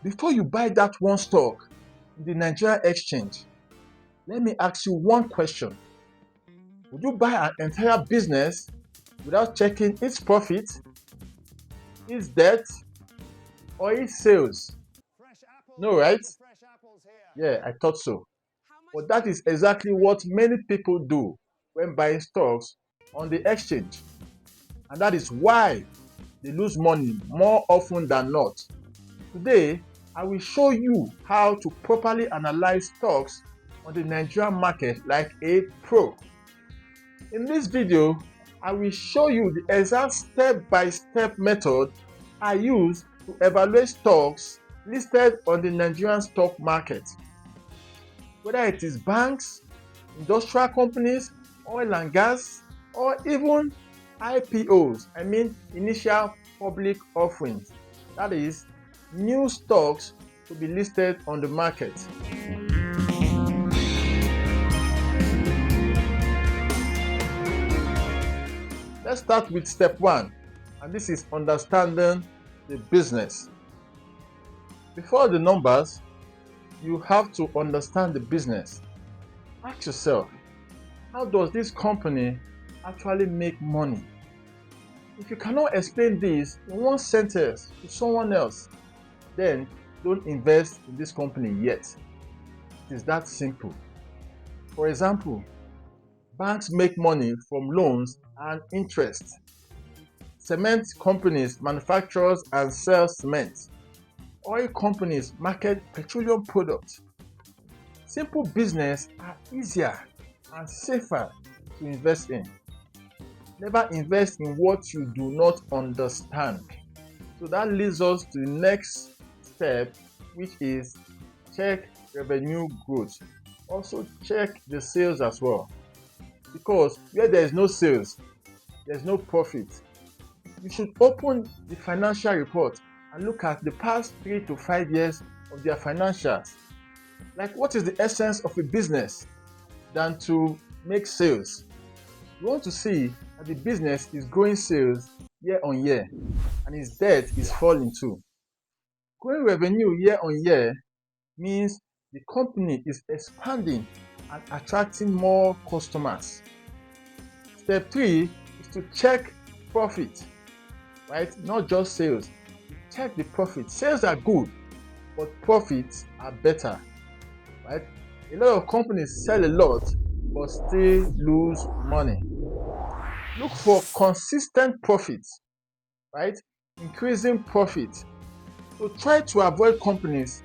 Before you buy that one stock in the Nigerian exchange, let me ask you one question. Would you buy an entire business without checking its profit, its debt, or its sales? No, right? Yeah, I thought so. But that is exactly what many people do when buying stocks on the exchange. And that is why they lose money more often than not. Today, I will show you how to properly analyze stocks on the Nigerian market like a pro. In this video, I will show you the exact step-by-step method I use to evaluate stocks listed on the Nigerian stock market. Whether it is banks, industrial companies, oil and gas, or even IPOs, initial public offerings. That is, new stocks to be listed on the market. Let's start with step 1, and this is understanding the business. Before the numbers, you have to understand the business. Ask yourself, how does this company actually make money? If you cannot explain this in one sentence to someone else, then don't invest in this company yet. It is that simple. For example, banks make money from loans and interest. Cement companies manufacture and sell cement. Oil companies market petroleum products. Simple business are easier and safer to invest in. Never invest in what you do not understand. So that leads us to the next step, which is check revenue growth. Also check the sales as well. Because where there is no sales, there is no profit. You should open the financial report and look at the past 3 to 5 years of their financials. Like, what is the essence of a business than to make sales? You want to see that the business is growing sales year on year and its debt is falling too. Growing revenue year on year means the company is expanding and attracting more customers. Step 3 is to check profit, right? Not just sales. Check the profit. Sales are good, but profits are better, right? A lot of companies sell a lot but still lose money. Look for consistent profits, right? Increasing profit. So try to avoid companies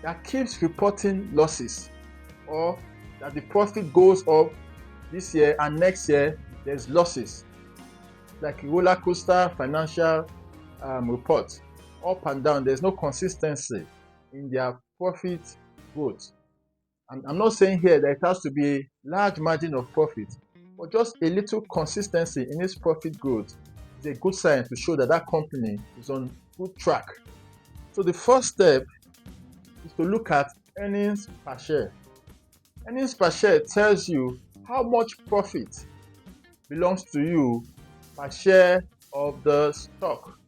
that keeps reporting losses, or that the profit goes up this year and next year there's losses. Like a roller coaster financial report, up and down. There's no consistency in their profit growth. And I'm not saying here that it has to be a large margin of profit, but just a little consistency in its profit growth is a good sign to show that that company is on good track. So the first step is to look at earnings per share. Earnings per share tells you how much profit belongs to you per share of the stock.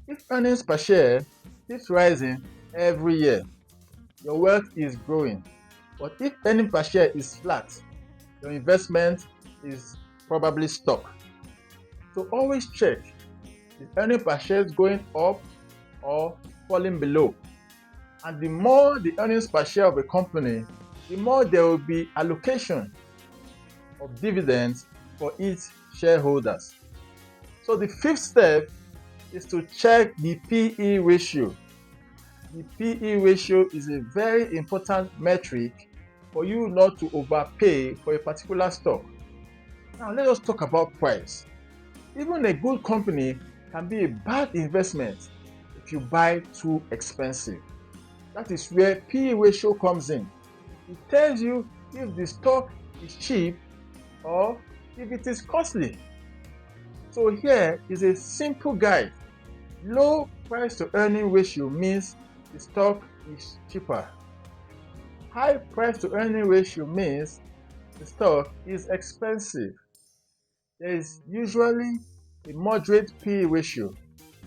If earnings per share keeps rising every year, your wealth is growing. But if earnings per share is flat, your investment is probably stuck. So always check if earnings per share is going up or falling below. And the more the earnings per share of a company, the more there will be allocation of dividends for its shareholders. So the fifth step is to check the PE ratio. The PE ratio is a very important metric for you not to overpay for a particular stock. Now let us talk about price. Even a good company can be a bad investment if you buy too expensive. That is where PE ratio comes in. It tells you if the stock is cheap or if it is costly. So here is a simple guide. Low price to earning ratio means the stock is cheaper. High price to earning ratio means the stock is expensive. There is usually a moderate PE ratio,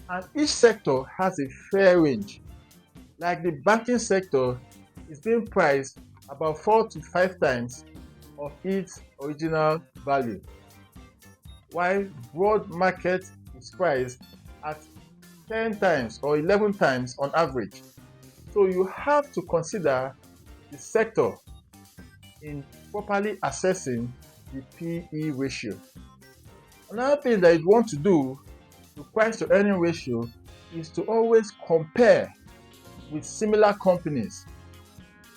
and each sector has a fair range. Like the banking sector is being priced about 4 to 5 times of its original value, while broad market is priced at 10 times or 11 times on average. So you have to consider the sector in properly assessing the PE ratio. Another thing that you want to do to price to earning ratio is to always compare with similar companies.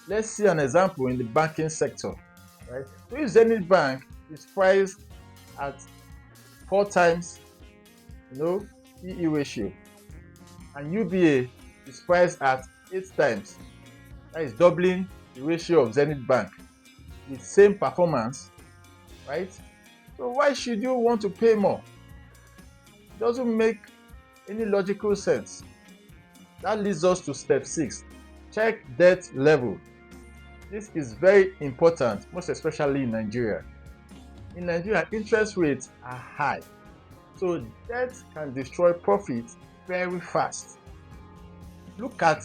Let's see an example in the banking sector. Right? So if Zenith Bank is priced at 4 times, PE ratio, and UBA is priced at 8 times, that is doubling the ratio of Zenith Bank with same performance, right? So why should you want to pay more? It doesn't make any logical sense. That leads us to step 6. Check debt level. This is very important, most especially in Nigeria. In Nigeria, interest rates are high, so debt can destroy profit very fast. Look at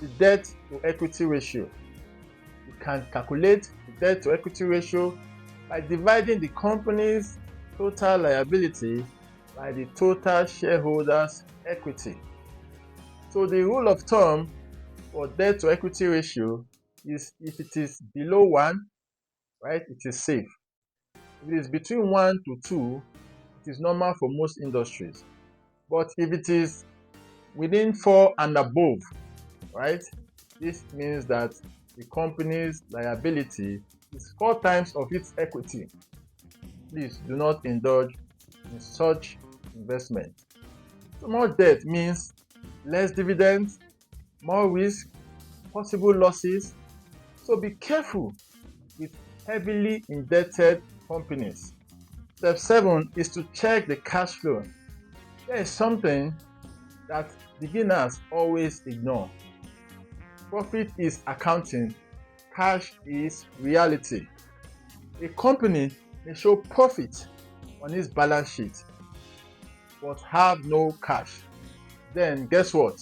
the debt to equity ratio. You can calculate the debt to equity ratio by dividing the company's total liability by the total shareholders' equity. So the rule of thumb for debt to equity ratio is if it is below 1, right, it is safe. If it is between 1 to 2, it is normal for most industries. But if it is within 4 and above, right, this means that the company's liability is 4 times of its equity. Please do not indulge in such investment. So more debt means less dividends, more risk, possible losses. So be careful with heavily indebted companies. Step 7 is to check the cash flow. There is something that beginners always ignore. Profit is accounting, cash is reality. A company may show profit on its balance sheet but have no cash. Then guess what?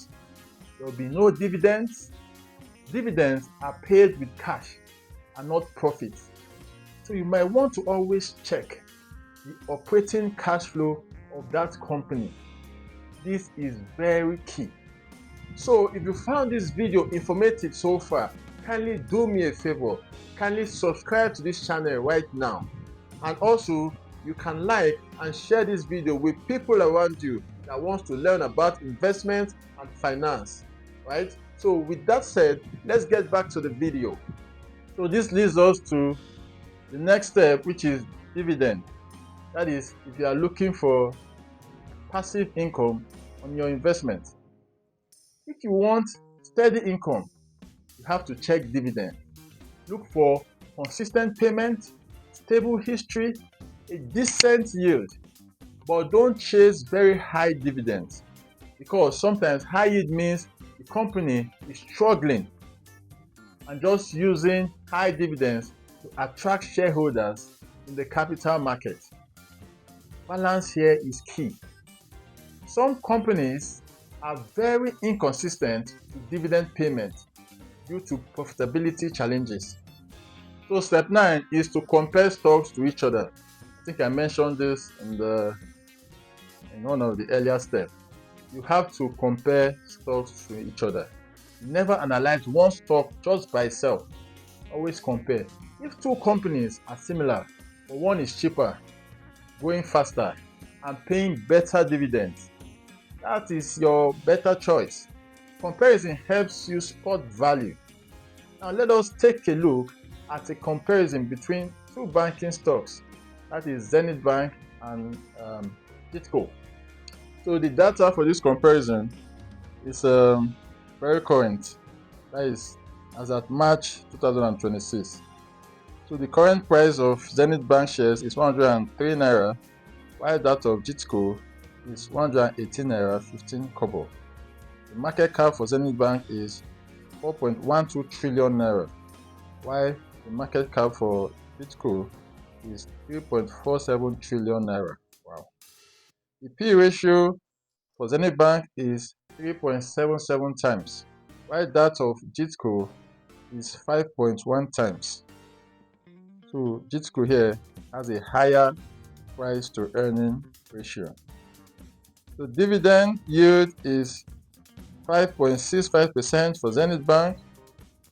There will be no dividends. Dividends are paid with cash and not profits. So you might want to always check the operating cash flow of that company. This is very key. So if you found this video informative so far, kindly do me a favor. Kindly subscribe to this channel right now. And also, you can like and share this video with people around you that wants to learn about investment and finance, right? So with that said, let's get back to the video. So this leads us to the next step, which is dividend. That is, if you are looking for passive income on your investment. If you want steady income, you have to check dividend. Look for consistent payment, stable history, a decent yield, but don't chase very high dividends, because sometimes high yield means the company is struggling and just using high dividends to attract shareholders in the capital market. Balance here is key. Some companies are very inconsistent with dividend payment due to profitability challenges. So step 9 is to compare stocks to each other. I think I mentioned this in one of the earlier steps. You have to compare stocks to each other. Never analyze one stock just by itself. Always compare. If two companies are similar, but one is cheaper, growing faster, and paying better dividends, that is your better choice. Comparison helps you spot value. Now let us take a look at a comparison between two banking stocks, that is Zenith Bank and Gitco. So the data for this comparison is very current, that is as at March 2026. So the current price of Zenith Bank shares is 103 naira, while that of Gitco is 118 naira 15 kobo. The market cap for Zenith Bank is 4.12 trillion naira, while the market cap for Gitco is 3.47 trillion naira. Wow. The P ratio for Zenith Bank is 3.77 times, while that of Jitco is 5.1 times. So Jitco here has a higher price to earning ratio. The dividend yield is 5.65% for Zenith Bank,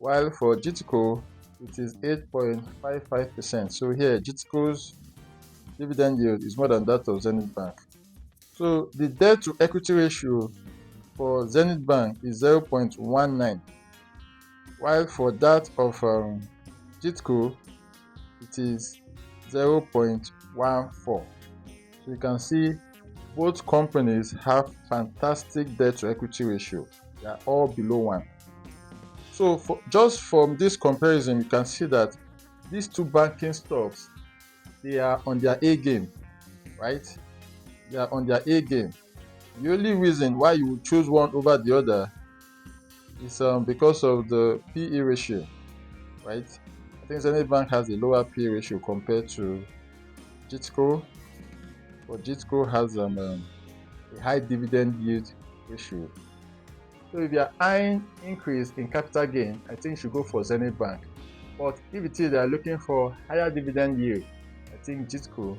while for Jitco it is 8.55%. So here Jitco's dividend yield is more than that of Zenith Bank. So the debt to equity ratio for Zenith Bank is 0.19, while for that of Jitco it is 0.14. So you can see both companies have fantastic debt to equity ratio. They are all below 1. So just from this comparison, you can see that these two banking stocks, they are on their A game, right? They are on their A game. The only reason why you would choose one over the other is because of the PE ratio, right? I think Zenith Bank has a lower PE ratio compared to Jitco, but Jitco has a high dividend yield ratio. So if you are eyeing increase in capital gain, I think you should go for Zenith Bank. But if it is they are looking for higher dividend yield, I think Jitco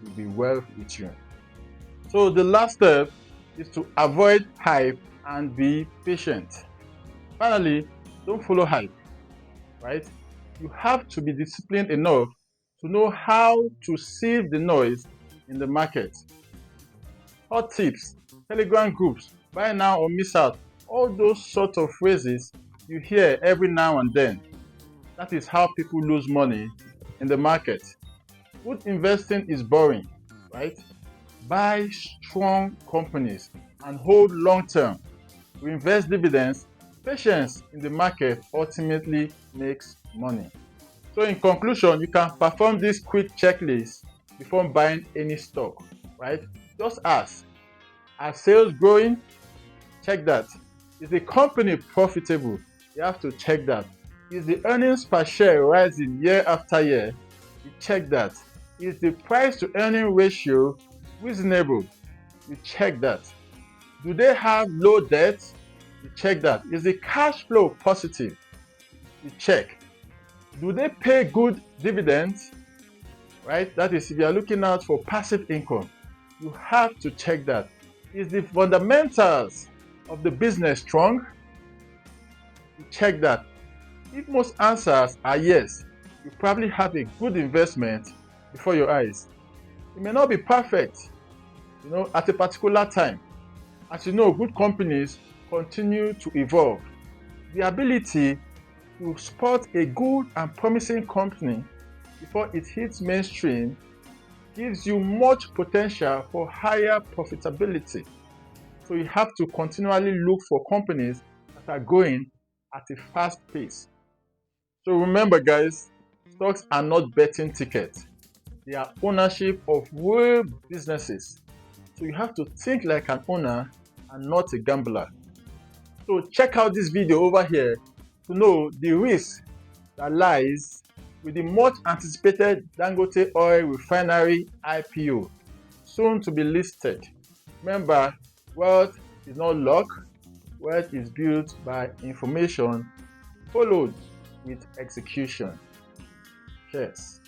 will be well with you. So the last step is to avoid hype and be patient. Finally, don't follow hype, right? You have to be disciplined enough to know how to sieve the noise in the market. Hot tips, Telegram groups, buy now or miss out, all those sort of phrases you hear every now and then. That is how people lose money in the market. Good investing is boring, right? Buy strong companies and hold long term. Reinvest dividends. Patience in the market ultimately makes money. So in conclusion, you can perform this quick checklist before buying any stock, right? Just ask, are sales growing? Check that. Is the company profitable? You have to check that. Is the earnings per share rising year after year? You check that. Is the price to earning ratio reasonable? You check that. Do they have low debt? You check that. Is the cash flow positive? You check. Do they pay good dividends? Right? That is, if you are looking out for passive income, you have to check that. Is the fundamentals of the business strong? You check that. If most answers are yes, you probably have a good investment before your eyes. It may not be perfect, at a particular time. As you know, good companies continue to evolve. The ability to spot a good and promising company before it hits mainstream gives you much potential for higher profitability. So you have to continually look for companies that are growing at a fast pace. So remember, guys, stocks are not betting tickets. They are ownership of real businesses. So you have to think like an owner and not a gambler. So check out this video over here to know the risk that lies with the much anticipated Dangote Oil Refinery IPO, soon to be listed. Remember, wealth is not luck, wealth is built by information followed with execution. Cheers.